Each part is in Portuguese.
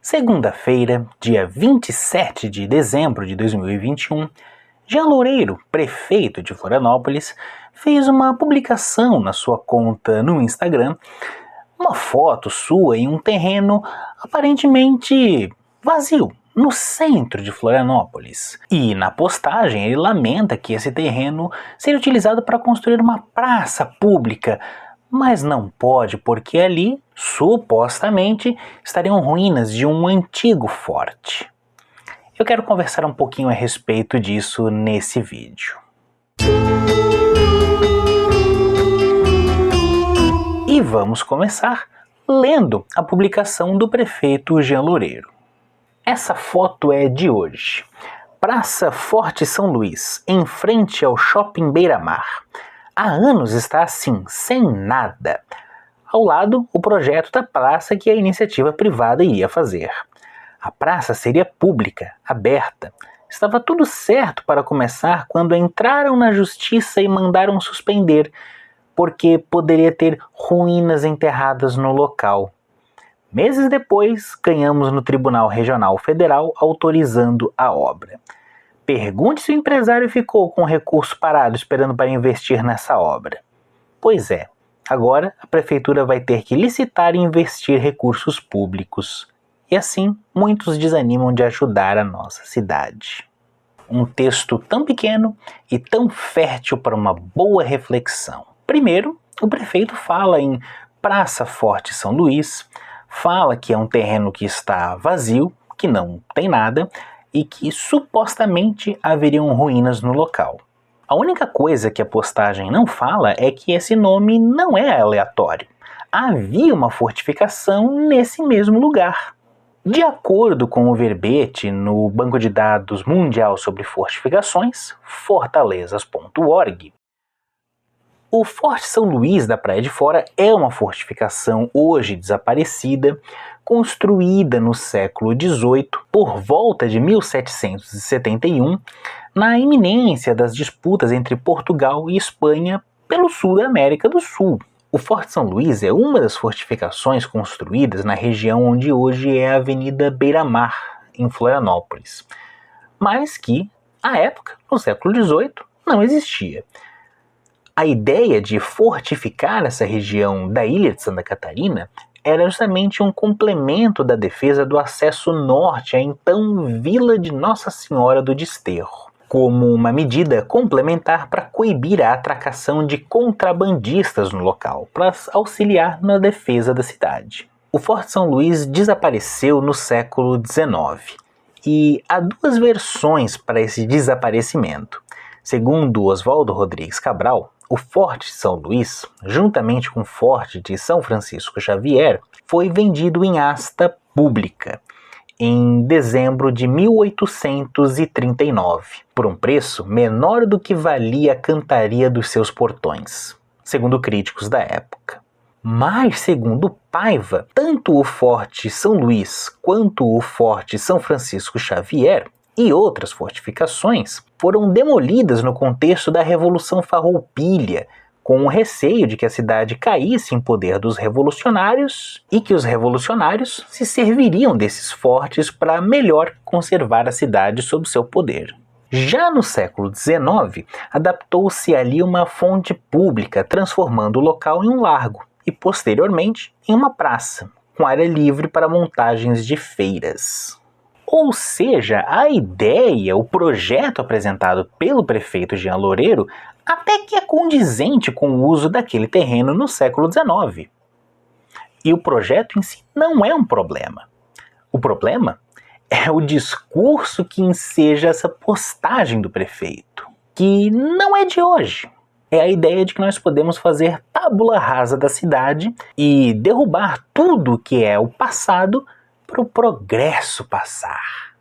Segunda-feira, dia 27 de dezembro de 2021, Jean Loureiro, prefeito de Florianópolis, fez uma publicação na sua conta no Instagram, uma foto sua em um terreno aparentemente vazio, no centro de Florianópolis. E na postagem ele lamenta que esse terreno seja utilizado para construir uma praça pública, mas não pode porque ali, supostamente, estariam ruínas de um antigo forte. Eu quero conversar um pouquinho a respeito disso nesse vídeo. E vamos começar lendo a publicação do prefeito Jean Loureiro. Essa foto é de hoje. Praça Forte São Luís, em frente ao Shopping Beira-Mar. Há anos está assim, sem nada. Ao lado, o projeto da praça que a iniciativa privada iria fazer. A praça seria pública, aberta. Estava tudo certo para começar quando entraram na justiça e mandaram suspender, porque poderia ter ruínas enterradas no local. Meses depois, ganhamos no Tribunal Regional Federal autorizando a obra. Pergunte se o empresário ficou com o recurso parado esperando para investir nessa obra. Pois é, agora a prefeitura vai ter que licitar e investir recursos públicos. E assim, muitos desanimam de ajudar a nossa cidade. Um texto tão pequeno e tão fértil para uma boa reflexão. Primeiro, o prefeito fala em Praça Forte São Luís, fala que é um terreno que está vazio, que não tem nada, e que supostamente haveriam ruínas no local. A única coisa que a postagem não fala é que esse nome não é aleatório. Havia uma fortificação nesse mesmo lugar. De acordo com o verbete no Banco de Dados Mundial sobre Fortificações, fortalezas.org, o Forte São Luís da Praia de Fora é uma fortificação hoje desaparecida, construída no século XVIII, por volta de 1771, na iminência das disputas entre Portugal e Espanha pelo sul da América do Sul. O Forte São Luís é uma das fortificações construídas na região onde hoje é a Avenida Beira-Mar, em Florianópolis, mas que, à época, no século XVIII, não existia. A ideia de fortificar essa região da ilha de Santa Catarina era justamente um complemento da defesa do acesso norte à então Vila de Nossa Senhora do Desterro, como uma medida complementar para coibir a atracação de contrabandistas no local, para auxiliar na defesa da cidade. O Forte São Luís desapareceu no século XIX, e há duas versões para esse desaparecimento. Segundo Oswaldo Rodrigues Cabral, o Forte São Luís, juntamente com o Forte de São Francisco Xavier, foi vendido em asta pública em dezembro de 1839, por um preço menor do que valia a cantaria dos seus portões, segundo críticos da época. Mas, segundo Paiva, tanto o Forte São Luís quanto o Forte São Francisco Xavier e outras fortificações foram demolidas no contexto da Revolução Farroupilha, com o receio de que a cidade caísse em poder dos revolucionários e que os revolucionários se serviriam desses fortes para melhor conservar a cidade sob seu poder. Já no século XIX, adaptou-se ali uma fonte pública, transformando o local em um largo e, posteriormente, em uma praça, com área livre para montagens de feiras. Ou seja, a ideia, o projeto apresentado pelo prefeito Jean Loureiro até que é condizente com o uso daquele terreno no século XIX. E o projeto em si não é um problema. O problema é o discurso que enseja essa postagem do prefeito, que não é de hoje. É a ideia de que nós podemos fazer tábula rasa da cidade e derrubar tudo que é o passado para o progresso passar.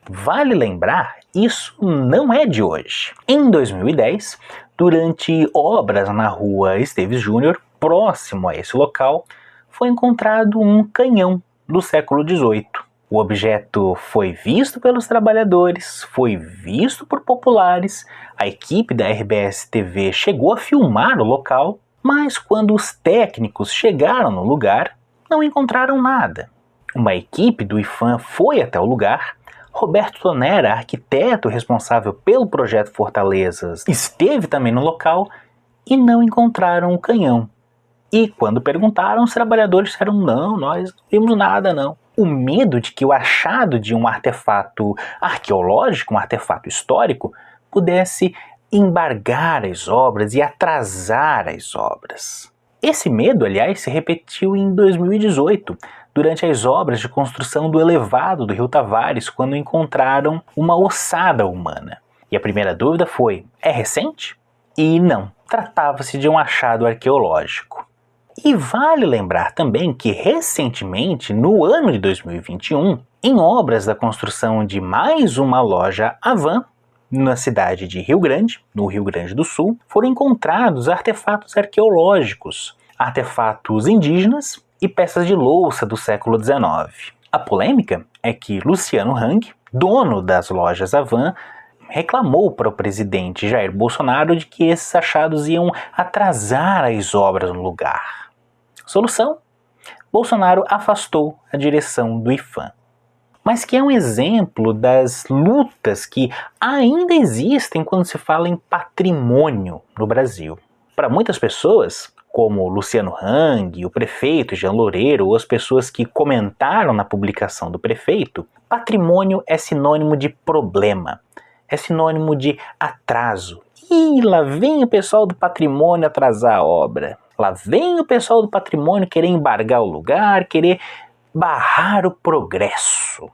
Vale lembrar, isso não é de hoje. Em 2010, durante obras na rua Esteves Júnior, próximo a esse local, foi encontrado um canhão do século XVIII. O objeto foi visto pelos trabalhadores, foi visto por populares, a equipe da RBS TV chegou a filmar o local, mas quando os técnicos chegaram no lugar, não encontraram nada. Uma equipe do IPHAN foi até o lugar. Roberto Tonera, arquiteto responsável pelo projeto Fortalezas, esteve também no local e não encontraram o canhão. E quando perguntaram, os trabalhadores disseram: não, nós não vimos nada não. O medo de que o achado de um artefato arqueológico, um artefato histórico, pudesse embargar as obras e atrasar as obras. Esse medo, aliás, se repetiu em 2018, durante as obras de construção do elevado do Rio Tavares, quando encontraram uma ossada humana. E a primeira dúvida foi: é recente? E não, tratava-se de um achado arqueológico. E vale lembrar também que recentemente, no ano de 2021, em obras da construção de mais uma loja Havan, na cidade de Rio Grande, no Rio Grande do Sul, foram encontrados artefatos arqueológicos, artefatos indígenas e peças de louça do século XIX. A polêmica é que Luciano Hang, dono das lojas Havan, reclamou para o presidente Jair Bolsonaro de que esses achados iam atrasar as obras no lugar. Solução? Bolsonaro afastou a direção do IPHAN. Mas que é um exemplo das lutas que ainda existem quando se fala em patrimônio no Brasil. Para muitas pessoas, como Luciano Hang, o prefeito Jean Loureiro, ou as pessoas que comentaram na publicação do prefeito, patrimônio é sinônimo de problema, é sinônimo de atraso. E lá vem o pessoal do patrimônio atrasar a obra. Lá vem o pessoal do patrimônio querer embargar o lugar, querer barrar o progresso.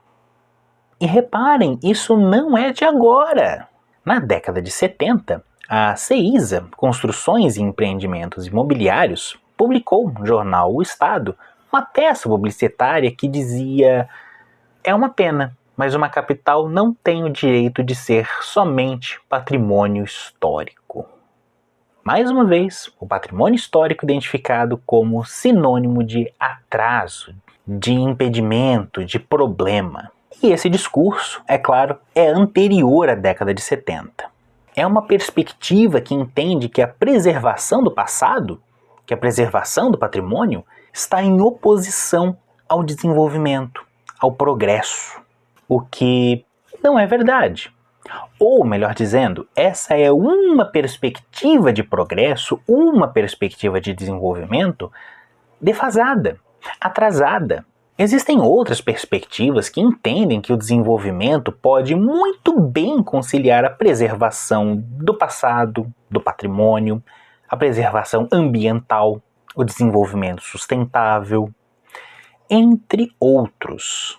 E reparem, isso não é de agora. Na década de 70, a CEISA, Construções e Empreendimentos Imobiliários, publicou no jornal O Estado uma peça publicitária que dizia: é uma pena, mas uma capital não tem o direito de ser somente patrimônio histórico. Mais uma vez, o patrimônio histórico identificado como sinônimo de atraso, de impedimento, de problema. E esse discurso, é claro, é anterior à década de 70. É uma perspectiva que entende que a preservação do passado, que a preservação do patrimônio, está em oposição ao desenvolvimento, ao progresso, o que não é verdade. Ou, melhor dizendo, essa é uma perspectiva de progresso, uma perspectiva de desenvolvimento defasada, atrasada. Existem outras perspectivas que entendem que o desenvolvimento pode muito bem conciliar a preservação do passado, do patrimônio, a preservação ambiental, o desenvolvimento sustentável, entre outros.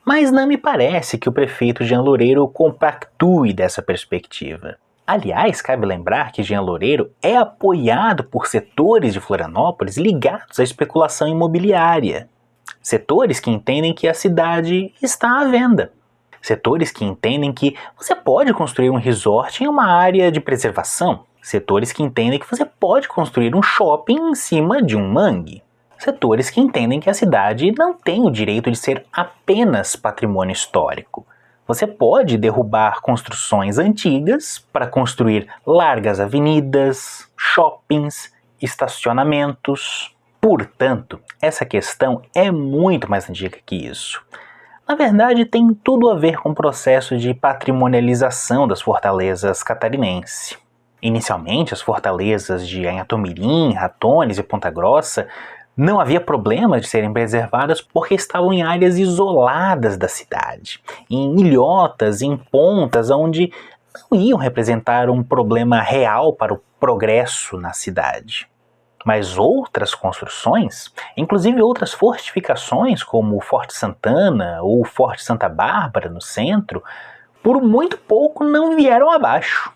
Mas não me parece que o prefeito Jean Loureiro compactue dessa perspectiva. Aliás, cabe lembrar que Jean Loureiro é apoiado por setores de Florianópolis ligados à especulação imobiliária. Setores que entendem que a cidade está à venda. Setores que entendem que você pode construir um resort em uma área de preservação. Setores que entendem que você pode construir um shopping em cima de um mangue. Setores que entendem que a cidade não tem o direito de ser apenas patrimônio histórico. Você pode derrubar construções antigas para construir largas avenidas, shoppings, estacionamentos. Portanto, essa questão é muito mais antiga que isso. Na verdade, tem tudo a ver com o processo de patrimonialização das fortalezas catarinenses. Inicialmente, as fortalezas de Anhatomirim, Ratones e Ponta Grossa não havia problema de serem preservadas porque estavam em áreas isoladas da cidade, em ilhotas, em pontas onde não iam representar um problema real para o progresso na cidade. Mas outras construções, inclusive outras fortificações como o Forte Santana ou o Forte Santa Bárbara no centro, por muito pouco não vieram abaixo.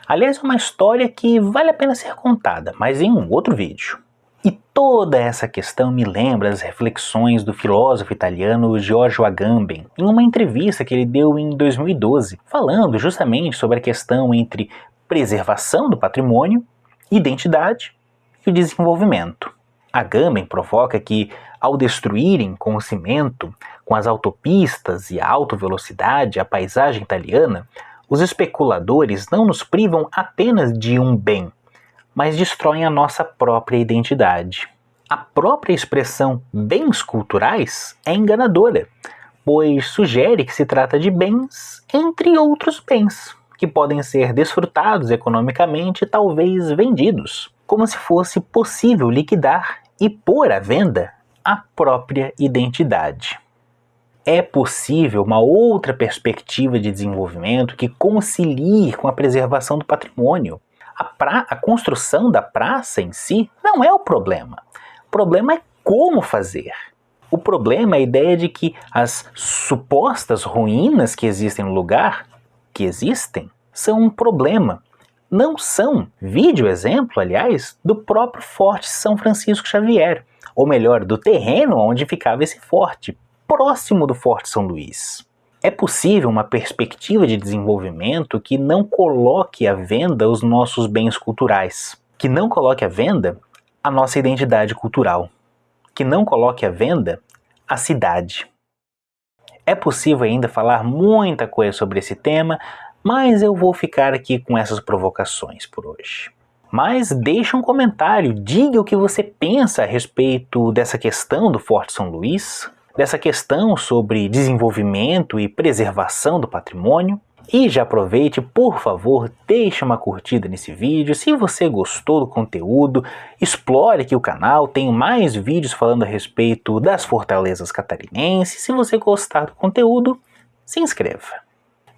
Aliás, é uma história que vale a pena ser contada, mas em um outro vídeo. E toda essa questão me lembra as reflexões do filósofo italiano Giorgio Agamben em uma entrevista que ele deu em 2012, falando justamente sobre a questão entre preservação do patrimônio, identidade e o desenvolvimento. Agamben provoca que, ao destruírem com o cimento, com as autopistas e a alta velocidade a paisagem italiana, os especuladores não nos privam apenas de um bem, mas destroem a nossa própria identidade. A própria expressão bens culturais é enganadora, pois sugere que se trata de bens entre outros bens, que podem ser desfrutados economicamente e talvez vendidos, como se fosse possível liquidar e pôr à venda a própria identidade. É possível uma outra perspectiva de desenvolvimento que concilie com a preservação do patrimônio. A construção da praça em si não é o problema. O problema é como fazer. O problema é a ideia de que as supostas ruínas que existem no lugar, são um problema. Não são. Vide o exemplo, aliás, do próprio Forte São Francisco Xavier, ou melhor, do terreno onde ficava esse forte, próximo do Forte São Luís. É possível uma perspectiva de desenvolvimento que não coloque à venda os nossos bens culturais, que não coloque à venda a nossa identidade cultural, que não coloque à venda a cidade. É possível ainda falar muita coisa sobre esse tema, mas eu vou ficar aqui com essas provocações por hoje. Mas deixe um comentário, diga o que você pensa a respeito dessa questão do Forte São Luís, dessa questão sobre desenvolvimento e preservação do patrimônio. E já aproveite, por favor, deixe uma curtida nesse vídeo. Se você gostou do conteúdo, explore aqui o canal, tenho mais vídeos falando a respeito das fortalezas catarinenses. Se você gostar do conteúdo, se inscreva.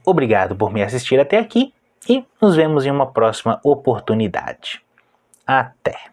Obrigado por me assistir até aqui e nos vemos em uma próxima oportunidade. Até!